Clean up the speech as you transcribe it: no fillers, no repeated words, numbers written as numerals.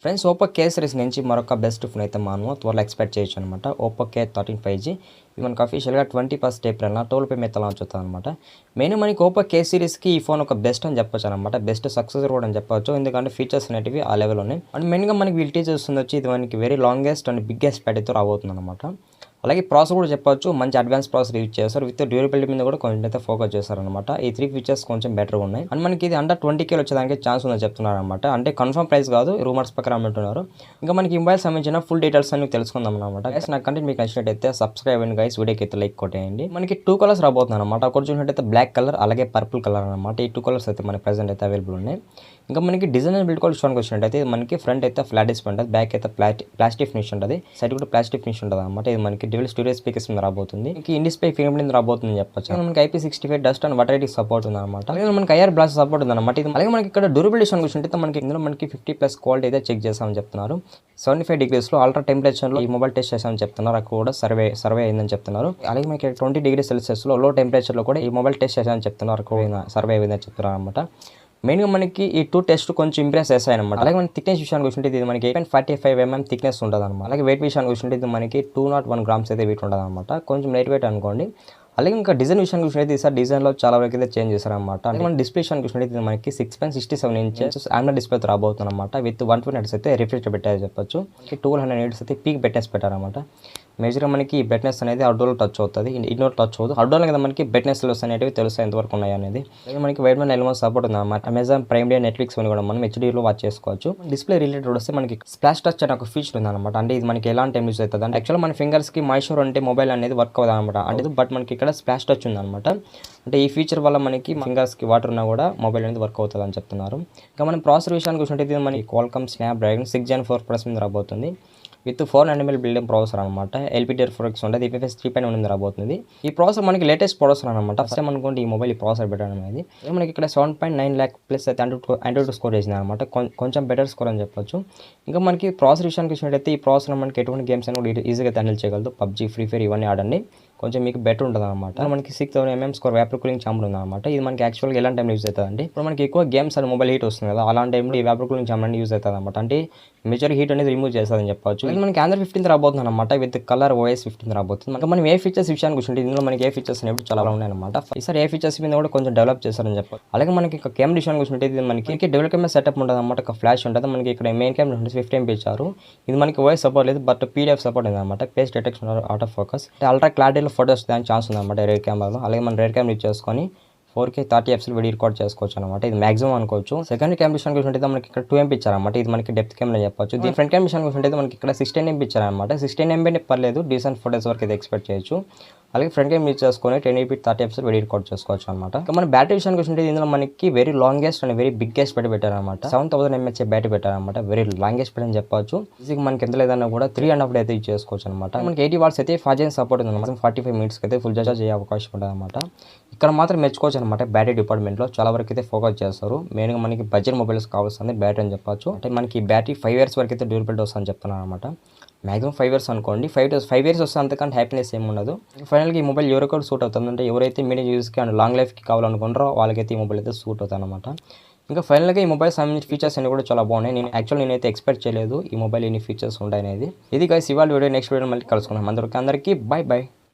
Friends Oppo కే series నుంచి మరొక best phone అయితే మనము త్వరలో ఎక్స్పెక్ట్ చేయొచ్చు అనమాట. ఓప్పో కే13 5G ఇది మనకు అఫీషియల్గా 21st April టోల్ పే మీద లాంచ్ అవుతుంది అనమాట. మెయిన్ మనకి ఓప్పో కే సిరీస్కి ఈ ఫోన్ ఒక బెస్ట్ అని చెప్పొచ్చు అనమాట. బెస్ట్ సక్సెస్ కూడా అని చెప్పొచ్చు, ఎందుకంటే ఫీచర్స్ అనేటివి ఆ లెవెల్ ఉన్నాయి. అండ్ మెయిన్గా మనకి వీళ్ళు చేస్తుంది వచ్చి ఇది మనకి వెరీ లాంగెస్ట్ అండ్ బిగ్గెస్ట్ ప్యాడ్తో రాబోతుంది అనమాట. అలాగే ప్రాసెసర్ కూడా చెప్పొచ్చు, మంచి అడ్వాన్స్ ప్రాసెసర్ యూజ్ చేస్తారు. విత్ డ్యూరబిలిటీ మీద కూడా కొంచెం అయితే ఫోకస్ చేస్తారనమాట. ఈ 3 ఫీచర్స్ కొంచెం బెటర్గా ఉన్నాయి. అండ్ మనకి ఇది అండర్ 20K వచ్చేదానికి ఛాన్స్ ఉందని చెప్తున్నారు అనమాట. అంటే కన్ఫర్మ్ ప్రైస్ కాదు, రూమర్స్ ప్రకారం అంటున్నారు. ఇంకా మనకి మొబైల్ సంబంధించిన ఫుల్ డీటెయిల్స్ అన్ని తెలుసుకుందాం అనమాట. గైస్ నా కంటెంట్ మీకు నచ్చినట్టయితే సబ్స్క్రైబ్ అండ్ గైస్ వీడియోకి అయితే లైక్ కొట్టేయండి. మనకి 2 కలర్స్ రాబోతుంది అనమాట. ఒకటి చూసినట్టయితే బ్లాక్ కలర్ అలాగే పర్పుల్ కలర్ అనమాట. ఈ 2 కలర్స్ అయితే మనకి ప్రెసెంట్ అయితే అవైలబుల్ ఉన్నాయి. ఇంకా మనకి డిజైన్ బిల్డ్ కూడా విషయానికి వచ్చినట్టయితే మనకి ఫ్రంట్ అయితే ఫ్లాట్ డిస్ప్లే ఉంటుంది, బ్యాక్ అయితే ప్లాస్టిక్ ఫినిష్ ఉంటుంది, సైడ్ కూడా ప్లాస్టిక్ ఫినిష్ ఉంటుంది అనమాట. ఇది మనకి డ్యూయల్ స్టూడియో స్పీకర్స్ మీద రాబోతుంది. ఇన్ డిస్ప్లే ఫింగర్ ప్రింట్ రాబోతుంది చెప్పొచ్చు. మనకి IP65 dust and water rating support ఉంది అనమాట. అలాగే మనకి IR బ్లాస్ట్ సపోర్ట్ ఉంది అనమాట. అలాగే మనకి ఇక్కడ డ్యూరబిలిటీ విషయానికి వచ్చినట్టయితే మనకి ఇందులో మనకి 50+ క్వాలిటీ అయితే చెక్ చేస్తామని చెప్తున్నారు. 75 degreesలో అల్ట్రా టెంపరేచర్లో ఈ మొబైల్ టెస్ట్ చేసామని చెప్తున్నారు. అక్కడ కూడా సర్వే అయిందని చెప్తున్నారు. అలాగే మనకి 20 degrees Celsiusలో లో టెంపరేచర్లో కూడా ఈ మొబైల్ టెస్ట్ చేసామని చెప్తున్నారు. సర్వే అయిందని చెప్తున్నారు అనమాట. మెయిన్గా మనకి ఈ 2 టెస్ట్ కొంచెం ఇంప్రెస్ చేస్తాయి అనమాట. అలాగే మన థిక్నెస్ విషయానికి వచ్చినట్టు ఇది మనకి 8.45 mm థిక్నెస్ ఉంటుంది అనమాట. అలాగే వెయిట్ విషయానికి వచ్చినట్టు ఇది మనకి 201 grams అయితే వెయిట్ ఉంటుంది అనమాట. కొంచెం లైట్ వెయిట్ అనుకోండి. అలాగే ఇంకా డిజైన్ విషయానికి చూసినట్టు ఈసారి డిజైన్లో చాలా వరకు అయితే చేంజ్ చేశారనమాట. అంటే మన డిస్ప్లే విషయానికి చూసినట్టు మనకి 6.67 inches AMOLED డిస్ప్లేతో రాబోతుంది అనమాట. విత్ 120 Hz అయితే రిఫ్రెష్ పెట్టారు చెప్పొచ్చు. 1200 nits అయితే పీక్ బ్రైట్నెస్ పెట్టారనమాట. మేజర్గా మనకి ఈ బ్రైట్నెస్ అనేది అవుట్డోర్లో టచ్ అవుతుంది, ఇండోర్ టచ్ అవుతుంది. అవుట్డోర్లో కదా మనకి బ్రైట్నెస్ లెవెల్స్ అనేవి తెలుస్తాయి ఎంతవరకు ఉన్నాయి అనేది. అలాగే మనకి వైడ్ బ్యాండ్ ఎలిమెంట్ సపోర్ట్ ఉంది అనమాట. అమెజాన్ ప్రైమ్ డే, నెట్ఫ్లిక్స్ అని కూడా మనం HDలో వాచ్ చేసుకోవచ్చు. డిస్ప్లే రిలేటెడ్ వస్తే మనకి స్ప్లాష్ టచ్ అనే ఒక ఫీచర్ ఉంది అనమాట. అంటే ఇది మనకి ఎలాంటి టైం యూజ్ అవుతుంది అంటే యాక్చువల్గా మన ఫింగర్స్కి మాయిశ్చర్ అంటే మొబైల్ అనేది వర్క్ అవ్వదు అనమాట. అంటే బట్ మనకి ఇక్కడ స్ప్లాష్ టచ్ ఉంది అనమాట. అంటే ఈ ఫీచర్ వల్ల మనకి ఫింగర్స్కి వాటర్ ఉన్నా కూడా మొబైల్ అనేది వర్క్ అవుతుంది అని చెప్తున్నారు. ఇంకా మనం ప్రాసెసర్ విషయానికి చూసినట్టయితే మనకి Qualcomm Snapdragon 6 Gen 4 Plus మీద రాబోతుంది. విత్ 4nm బిల్డింగ్ ప్రాసెసర్ అనమాట. LPDDR4X ఉంటుంది, IPFS 3.1 రాబోతుంది. ఈ ప్రాసెసర్ మనకి లేటెస్ట్ ప్రాసెసర్ అనమాట. ఫస్ట్ టైం అనుకోండి ఈ మొబైల్ ఈ ప్రాసెసర్ పెట్టడం అనేది. మనకి ఇక్కడ 7.9 lakh ప్లస్ అయితే Android స్కోర్ చేసింది అనమాట. కొంచెం బెటర్ స్కోర్ అని చెప్పొచ్చు. ఇంకా మనకి ప్రాసెసర్ విషయానికి వచ్చినట్టయితే ఈ ప్రాసెసర్ మనకి ఎటువంటి గేమ్స్ అని కూడా ఈజీగా హ్యాండిల్ చేయగలదు. PUBG, Free Fire ఇవన్నీ ఆడండి, కొంచెం మీకు బెటర్ ఉంటుంది అనమాట. మనకి 6000 mm score vapour cooling chamber ఉంది అనమాట. ఇది మనకి యాక్చువల్గా ఎలాంటి టైంలో యూజ్ అవుతుంది అంటే ఇప్పుడు మనకి ఎక్కువ గేమ్స్ అండ్ మొబైల్ హీట్ వస్తుంది కదా, అలాంటి టైంలో ఈ వేపర్ కూలింగ్ ఛాంబర్ అనేది యూజ్ అవుతుంది అనమాట. అంటే మేజర్ హీట్ అనేది రిమూవ్ చేస్తుందని చెప్పొచ్చు. ఇది మనకి Android 15 రాబోతుంది అనమాట. విత్ కలర్ OS 15 రాబోతుంది. ఇంకా మనం ఏ ఫీచర్స్ విషయానికి కూర్చుంటే ఇందులో మనకి ఏ ఫీచర్స్ అనేవి చాలా ఉన్నాయి అనమాట. ఈసారి ఏ ఫీచర్స్ మీద కూడా కొంచెం డెవలప్ చేస్తారని చెప్పారు. అలాగే మనకి ఇక కెమెరా విషయానికి కూర్చుంటే ఇది మనకి డెవలప్ కెమెరా సెటప్ ఉంటుంది అనమాట. ఒక ఫ్లాష్ ఉంటుంది మనకి. ఇక్కడ మెయిన్ కెమెరా 50 MP ఇచ్చారు. ఇది మనకి OS సపోర్ట్ లేదు, బట్ PDF సపోర్ట్ ఉంది అనమాట. Face detection, auto focus, ultra క్లారిటీలో ఫోటోస్ దానికి ఛాన్స్ ఉందన్నమాట రేర్ కెమెరాలో. అలాగే మనం రేర్ కెమెరా యూజ్ చేసుకొని 4K 30 fps వీడియో రికార్డ్ చేసుకోవచ్చు అనమాట. ఇది మాక్సిమం అనుకోవచ్చు. సెకండ్ కెమెరా విషయానికి చూసుకుంటే మనకి ఇక్కడ 2 MP ఇచ్చారన్నమాట. ఇది మనకి డెప్త్ కెమెరా చెప్పొచ్చు. దీని ఫ్రంట్ కెమెరా విషయానికి చూసుకుంటే మనకి ఇక్కడ 16 MP ఇచ్చారన్నమాట. 16 MB పర్లేదు, డీసెంట్ ఫోటోస్ వరకు అయితే ఎక్స్పెక్ట్ చేయొచ్చు. అలాగే ఫ్రంట్ కెమెరా యూజ్ చేసుకొని 1080p 30 fps వీడియో రికార్డ్ చేసుకోవచ్చు అనమాట. ఇంకా మన బ్యాటరీ విషయానికి చూసుకుంటే ఇందులో మనకి very longest and very biggest battery పెట్టారనమాట. 7000 mAh బ్యాటరీ పెట్టారనమాట. వెరీ లాంగెస్ట్ బ్యాటరీ అని చెప్పొచ్చు. ఈజీగా మనకి ఎంత లేదన్నా కూడా 3.5 days అయితే యూజ్ చేసుకోవచ్చు అనమాట. మనకి 80 watts అయితే ఫాస్ట్ ఛార్జింగ్ సపోర్ట్ ఉంది అనమాట. 45 minutes అయితే ఫుల్ ఛార్జ్ అయ్యే అవకాశం ఉంటుంది అనమాట. ఇక్కడ మాత్రం మెచ్చుకోవచ్చు అనమాట. బ్యాటరీ డిపార్ట్మెంట్లో చాలా వరకు అయితే ఫోకస్ చేస్తారు. మెయిన్గా మనకి బడ్జెట్ మొబైల్స్ కావాల్సింది బ్యాటరీ అని చెప్పొచ్చు. అంటే మనకి బ్యాటరీ 5 years వరకు అయితే డ్యూరబిలిటీ వస్తుందని చెప్తున్నారు అనమాట. మ్యాక్సిమం 5 years అనుకోండి. 5 years వస్తే అంతకంటే హ్యాపీనెస్ ఏమి ఉండదు. ఫైనల్గా ఈ మొబైల్ ఎవరికైనా సూట్ అవుతుంది అంటే ఎవరైతే మీడియం యూస్కి అండ్ లాంగ్ లైఫ్కి కావాలనుకుంటారో వాళ్ళకైతే ఈ మొబైల్ అయితే సూట్ అవుతుంది అనమాట. ఇంకా ఫైనల్గా ఈ మొబైల్ సంబంధించిన ఫీచర్స్ అన్ని కూడా చాలా బాగున్నాయి. నేనైతే ఎక్స్పెక్ట్ చేయలేదు ఈ మొబైల్ ఎన్ని ఫీచర్స్ ఉంటాయి అనేది. ఇది గైస్ ఇవాళ వీడియో. నెక్స్ట్ వీడియో మళ్ళీ కలుసుకున్నాం. అందరికీ బై బై.